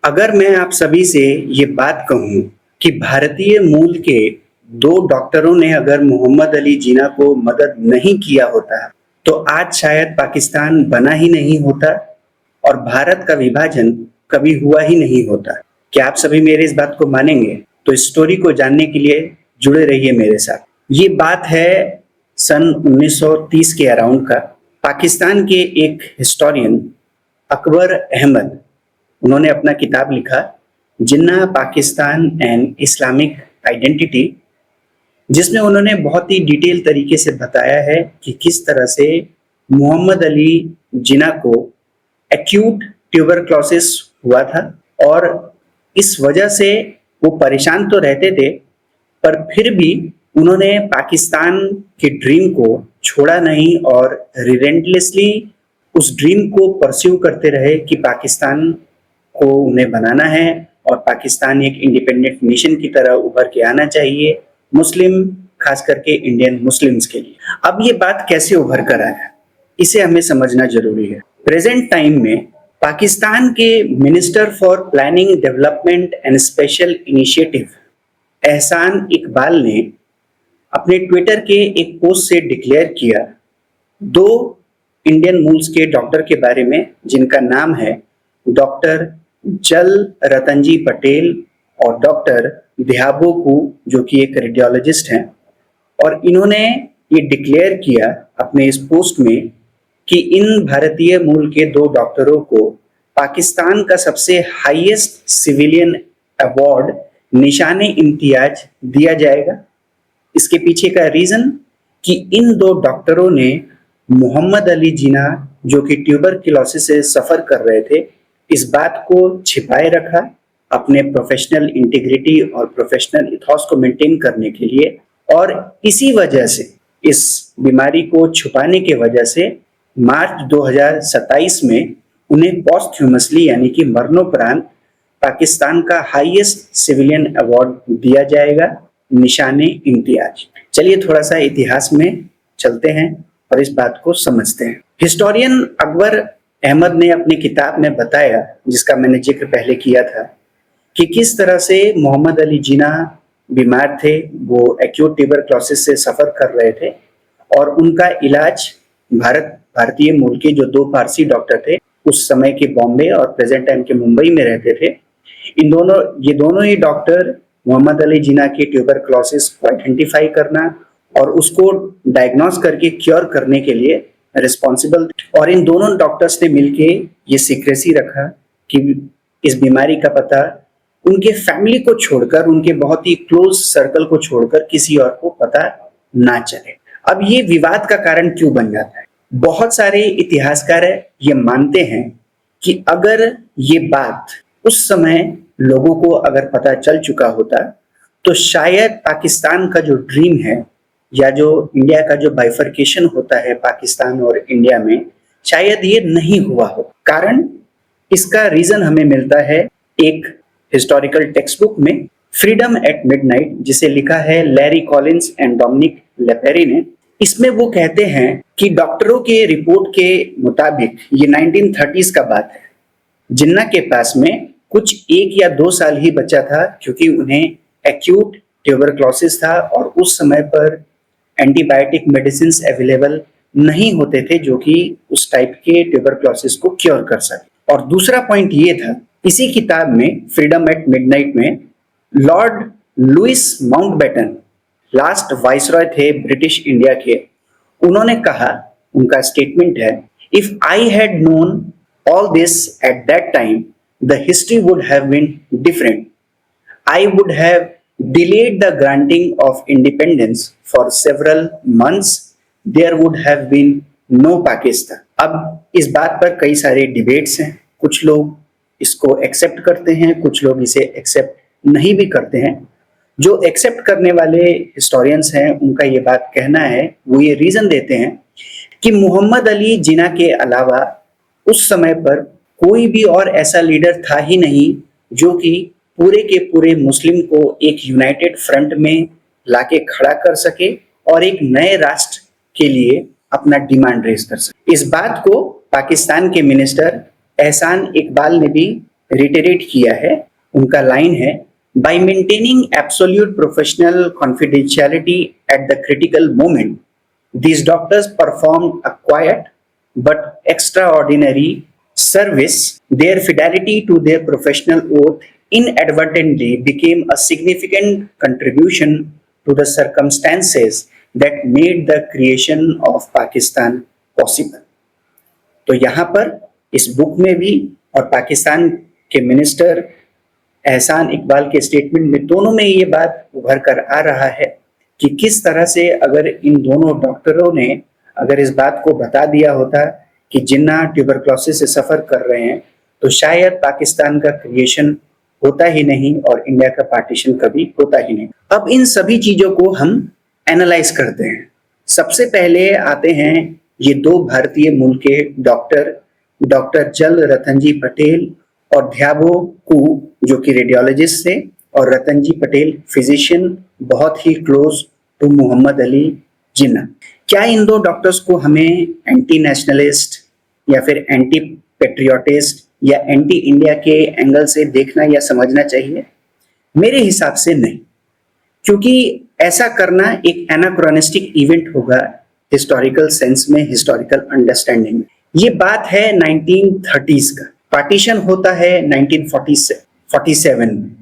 अगर मैं आप सभी से ये बात कहूँ कि भारतीय मूल के 2 डॉक्टरों ने अगर मोहम्मद अली जिन्ना को मदद नहीं किया होता, तो आज शायद पाकिस्तान बना ही नहीं होता और भारत का विभाजन कभी हुआ ही नहीं होता। क्या आप सभी मेरी इस बात को मानेंगे? तो इस स्टोरी को जानने के लिए जुड़े रहिए मेरे साथ। ये बात है सन 1930 के अराउंड का। पाकिस्तान के एक हिस्टोरियन अकबर अहमद, उन्होंने अपना किताब लिखा जिन्ना पाकिस्तान एंड इस्लामिक आइडेंटिटी, जिसमें उन्होंने बहुत ही डिटेल तरीके से बताया है कि किस तरह से मोहम्मद अली जिन्ना को एक्यूट ट्यूबरक्लोसिस हुआ था और इस वजह से वो परेशान तो रहते थे, पर फिर भी उन्होंने पाकिस्तान के ड्रीम को छोड़ा नहीं और रिलेंटलेसली उस ड्रीम को परस्यू करते रहे कि पाकिस्तान को उन्हें बनाना है और पाकिस्तान एक इंडिपेंडेंट नेशन की तरह उभर के आना चाहिए, मुस्लिम, खास करके इंडियन मुस्लिम्स के लिए। अब ये बात कैसे उभर कर आया, इसे हमें समझना जरूरी है। प्रेजेंट टाइम में पाकिस्तान के minister for planning development and special initiative एहसान इकबाल ने अपने ट्विटर के एक पोस्ट से डिक्लेयर किया 2 इंडियन मूल्स के डॉक्टर के बारे में, जिनका नाम है डॉक्टर जल रतनजी पटेल और डॉक्टर ध्याबोकू, जो कि एक रेडियोलॉजिस्ट हैं। और इन्होंने ये डिक्लेयर किया अपने इस पोस्ट में कि इन भारतीय मूल के 2 डॉक्टरों को पाकिस्तान का सबसे हाईएस्ट सिविलियन अवार्ड निशाने इम्तियाज दिया जाएगा। इसके पीछे का रीजन कि इन 2 डॉक्टरों ने मोहम्मद अली जिन्ना, जो कि ट्यूबरक्लोसिस से सफर कर रहे थे, इस बात को छिपाए रखा अपने प्रोफेशनल इंटीग्रिटी और प्रोफेशनल इथॉस को मेंटेन करने के लिए। और इसी वजह से, इस बीमारी को छुपाने के वजह से मार्च 2027 में उन्हें पोस्टह्यूमसली यानी कि मरणोपरांत पाकिस्तान का हाईएस्ट सिविलियन अवार्ड दिया जाएगा, निशाने इम्तियाज। चलिए थोड़ा सा इतिहास में चलते हैं और इस बात को समझते हैं। हिस्टोरियन अकबर अहमद ने अपनी किताब में बताया, जिसका मैंने जिक्र पहले किया था, कि किस तरह से मोहम्मद अली जिन्ना बीमार थे, वो एक्यूट ट्यूबरक्लोसिस से सफर कर रहे थे और उनका इलाज भारतीय मूल के जो 2 पारसी डॉक्टर थे, उस समय के बॉम्बे और प्रेजेंट टाइम के मुंबई में रहते थे। ये दोनों ही डॉक्टर मोहम्मद अली जिन्ना की ट्यूबरक्लोसिस को आइडेंटिफाई करना और उसको डायग्नोस करके क्योर करने के लिए रिस्पॉन्सिबल। और इन दोनों डॉक्टर्स ने मिलके ये सीक्रेसी रखा कि इस बीमारी का पता उनके फैमिली को छोड़कर, उनके बहुत ही क्लोज सर्कल को छोड़कर किसी और को पता ना चले। अब ये विवाद का कारण क्यों बन जाता है? बहुत सारे इतिहासकार ये मानते हैं कि अगर ये बात उस समय लोगों को अगर पता चल चुका होता, तो शायद पाकिस्तान का जो ड्रीम है या जो इंडिया का जो बाइफर्केशन होता है पाकिस्तान और इंडिया में, शायद ये नहीं हुआ हो। कारण इसका रीजन हमें मिलता है एक हिस्टोरिकल टेक्स्ट बुक में, फ्रीडम एट मिडनाइट, जिसे लिखा है लैरी कॉलिंस एंड डोमिनिक लेपेरी ने। इसमें वो कहते हैं कि डॉक्टरों के रिपोर्ट के मुताबिक, ये 1930s का बात है, जिन्ना के पास में कुछ 1 या 2 साल ही बचा था, क्योंकि उन्हें एक्यूट ट्यूबरक्लोसिस था और उस समय पर एंटीबायोटिक मेडिसिन अवेलेबल नहीं होते थे जो कि उस टाइप के ट्यूबरक्लोसिस को क्योर कर सके। और दूसरा पॉइंट ये था, इसी किताब में फ्रीडम एट मिडनाइट में Lord Louis Mountbatten, last viceroy थे ब्रिटिश इंडिया के, उन्होंने कहा, उनका स्टेटमेंट है, if I had known all this at that time the history would have been different. I would have delayed the granting of independence for several months. There would have been no Pakistan. अब इस बात पर कई सारे debates हैं, कुछ लोग इसको एक्सेप्ट करते हैं, कुछ लोग इसे एक्सेप्ट नहीं भी करते हैं। जो एक्सेप्ट करने वाले हिस्टोरियंस हैं, उनका ये बात कहना है, वो ये रीजन देते हैं कि मोहम्मद अली जिन्ना के अलावा उस समय पर कोई भी और ऐसा लीडर था ही नहीं जो कि पूरे के पूरे मुस्लिम को एक यूनाइटेड फ्रंट में लाके खड़ा कर सके और एक नए राष्ट्र के लिए अपना डिमांड रेज कर सके। इस बात को पाकिस्तान के मिनिस्टर एहसान इकबाल ने भी रिटेरेट किया है। उनका लाइन है, bye maintaining absolute professional confidentiality at the critical moment, these doctors performed a quiet but extraordinary service. Their fidelity to their professional oath inadvertently became a significant contribution to the circumstances that made the creation of Pakistan possible. तो यहाँ पर इस book में भी और पाकिस्तान के minister एहसान इकबाल के स्टेटमेंट में, दोनों में ये बात उभर कर आ रहा है कि किस तरह से अगर इन दोनों डॉक्टरों ने अगर इस बात को बता दिया होता कि जिन्ना ट्यूबरक्लोसिस से सफर कर रहे हैं, तो शायद पाकिस्तान का क्रिएशन होता ही नहीं और इंडिया का पार्टीशन कभी होता ही नहीं। अब इन सभी चीजों को हम एनालाइज करते हैं। सबसे पहले आते हैं ये दो भारतीय मूल के डॉक्टर जल रतनजी पटेल और ध्याबो कू, जो कि रेडियोलॉजिस्ट थे, और रतनजी पटेल फिजिशियन, बहुत ही क्लोज टू मोहम्मद अली जिन्ना। क्या इन दो डॉक्टर्स को हमें एंटी नेशनलिस्ट या फिर एंटी पेट्रियोटिस्ट या एंटी इंडिया के एंगल से देखना या समझना चाहिए? मेरे हिसाब से नहीं, क्योंकि ऐसा करना एक एनाक्रोनिस्टिक इवेंट होगा हिस्टोरिकल सेंस में, हिस्टोरिकल अंडरस्टैंडिंग में। ये बात है 1930s का, पार्टीशन होता है 1947 में,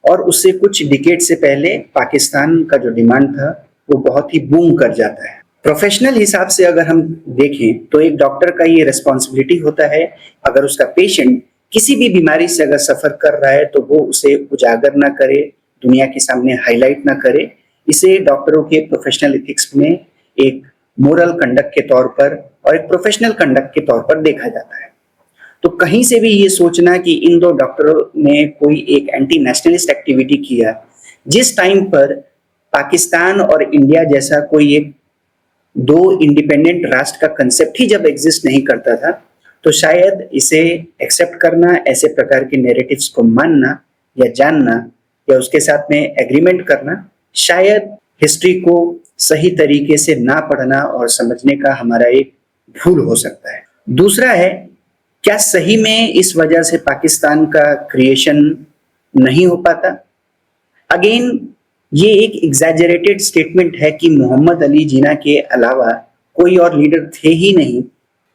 और उससे कुछ डिकेड से पहले पाकिस्तान का जो डिमांड था वो बहुत ही बूम कर जाता है। प्रोफेशनल हिसाब से अगर हम देखें तो एक डॉक्टर का ये रिस्पॉन्सिबिलिटी होता है, अगर उसका पेशेंट किसी भी बीमारी से अगर सफर कर रहा है तो वो उसे उजागर ना करे, दुनिया के सामने हाईलाइट ना करे। इसे डॉक्टरों के प्रोफेशनल एथिक्स में एक मोरल कंडक्ट के तौर पर और एक प्रोफेशनल कंडक्ट के तौर पर देखा जाता है। तो कहीं से भी ये सोचना कि इन दो डॉक्टरों ने कोई एक एंटी नेशनलिस्ट एक्टिविटी किया जिस टाइम पर पाकिस्तान और इंडिया जैसा कोई एक दो इंडिपेंडेंट राष्ट्र का कंसेप्ट ही जब एग्जिस्ट नहीं करता था, तो शायद इसे एक्सेप्ट करना, ऐसे प्रकार के नैरेटिव्स को मानना या जानना या उसके साथ में एग्रीमेंट करना, शायद हिस्ट्री को सही तरीके से ना पढ़ना और समझने का हमारा एक भूल हो सकता है। दूसरा है, क्या सही में इस वजह से पाकिस्तान का क्रिएशन नहीं हो पाता? अगेन ये एक एग्जैजरेटेड स्टेटमेंट है कि मोहम्मद अली जिन्ना के अलावा कोई और लीडर थे ही नहीं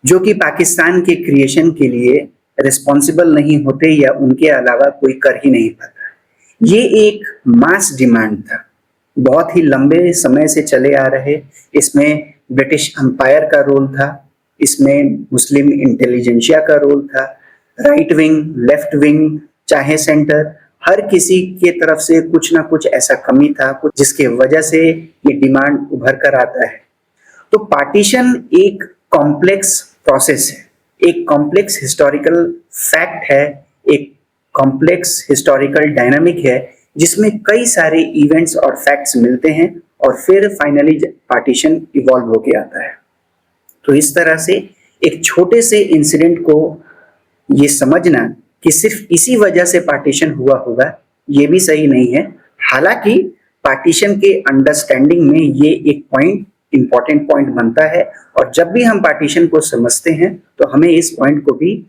जो कि पाकिस्तान के क्रिएशन के लिए रिस्पॉन्सिबल नहीं होते या उनके अलावा कोई कर ही नहीं पाता। ये एक मास डिमांड था, बहुत ही लंबे समय से चले आ रहे। इसमें ब्रिटिश एम्पायर का रोल था, इसमें मुस्लिम इंटेलिजेंशिया का रोल था, राइट विंग, लेफ्ट विंग, चाहे सेंटर, हर किसी के तरफ से कुछ ना कुछ ऐसा कमी था कुछ जिसके वजह से ये डिमांड उभर कर आता है। तो पार्टीशन एक कॉम्प्लेक्स प्रोसेस है, एक कॉम्प्लेक्स हिस्टोरिकल फैक्ट है, एक कॉम्प्लेक्स हिस्टोरिकल डायनामिक है जिसमें कई सारे इवेंट्स और फैक्ट्स मिलते हैं और फिर फाइनली पार्टीशन इवॉल्व होके आता है। तो इस तरह से एक छोटे से इंसिडेंट को ये समझना कि सिर्फ इसी वजह से पार्टीशन हुआ होगा, ये भी सही नहीं है। हालांकि पार्टीशन के अंडरस्टैंडिंग में ये एक पॉइंट, इंपॉर्टेंट पॉइंट बनता है, और जब भी हम पार्टीशन को समझते हैं तो हमें इस पॉइंट को भी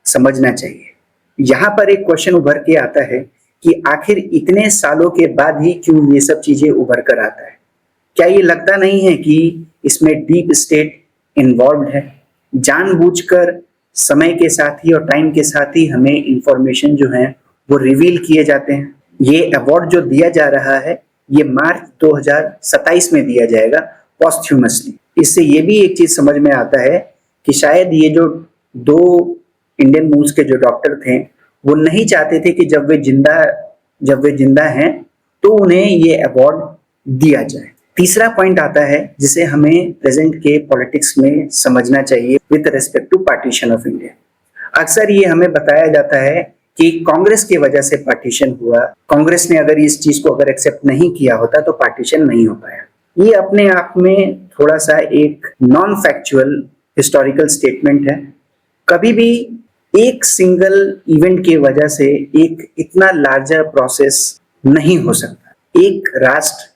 समझना चाहिए। यहाँ पर एक क्वेश्चन उभर के आता है कि आखिर इतने सालों के बाद ही क्यों ये सब चीजें उभर कर आता है? क्या ये लगता नहीं है कि इसमें डीप स्टेट इन्वॉल्व है? जानबूझकर समय के साथ ही और टाइम के साथ ही हमें इंफॉर्मेशन जो है वो रिवील किए जाते हैं। ये अवार्ड जो दिया जा रहा है ये मार्च 2027 में दिया जाएगा पॉस्ट्यूमसली। इससे ये भी एक चीज समझ में आता है कि शायद ये जो दो इंडियन मूल्स के जो डॉक्टर थे वो नहीं चाहते थे कि जब वे जिंदा हैं तो उन्हें ये अवार्ड दिया जाए। तीसरा पॉइंट आता है जिसे हमें प्रेजेंट के पॉलिटिक्स में समझना चाहिए with respect to partition of India. अक्सर ये हमें बताया जाता है कि कांग्रेस की वजह से पार्टीशन हुआ, कांग्रेस ने अगर इस चीज को अगर एक्सेप्ट नहीं किया होता तो पार्टीशन नहीं हो पाया। ये अपने आप में थोड़ा सा एक नॉन फैक्चुअल हिस्टोरिकल स्टेटमेंट है। कभी भी एक सिंगल इवेंट की वजह से एक इतना लार्जर प्रोसेस नहीं हो सकता। एक राष्ट्र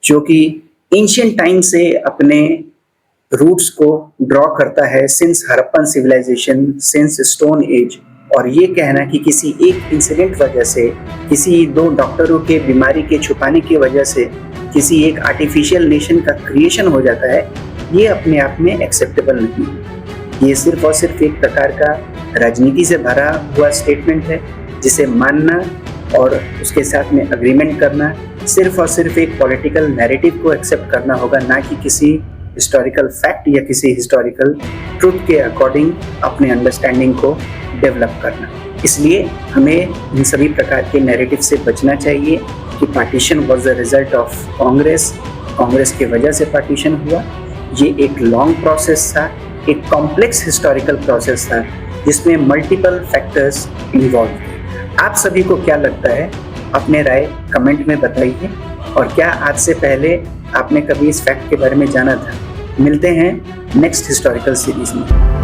जो कि एंशिएंट टाइम से अपने रूट्स को ड्रॉ करता है, since Harappan civilisation, since stone age, और ये कहना कि किसी एक इंसिडेंट वजह से, किसी दो डॉक्टरों के बीमारी के छुपाने की वजह से किसी एक आर्टिफिशियल नेशन का क्रिएशन हो जाता है, ये अपने आप में एक्सेप्टेबल नहीं है। ये सिर्फ और सिर्फ एक प्रकार का राजनीति से भरा हुआ स्टेटमेंट है, जिसे मानना और उसके साथ में अग्रीमेंट करना सिर्फ और सिर्फ एक पॉलिटिकल नैरेटिव को एक्सेप्ट करना होगा, ना कि किसी हिस्टोरिकल फैक्ट या किसी हिस्टोरिकल ट्रुथ के अकॉर्डिंग अपने अंडरस्टैंडिंग को डेवलप करना। इसलिए हमें इन सभी प्रकार के नैरेटिव से बचना चाहिए कि partition was the result of Congress की वजह से पार्टीशन हुआ। ये एक लॉन्ग प्रोसेस था, एक कॉम्प्लेक्स हिस्टोरिकल प्रोसेस था, जिसमें मल्टीपल फैक्टर्स इन्वॉल्व थे। आप सभी को क्या लगता है? अपने राय कमेंट में बताइए। और क्या आज से पहले आपने कभी इस फैक्ट के बारे में जाना था? मिलते हैं नेक्स्ट हिस्टोरिकल सीरीज में।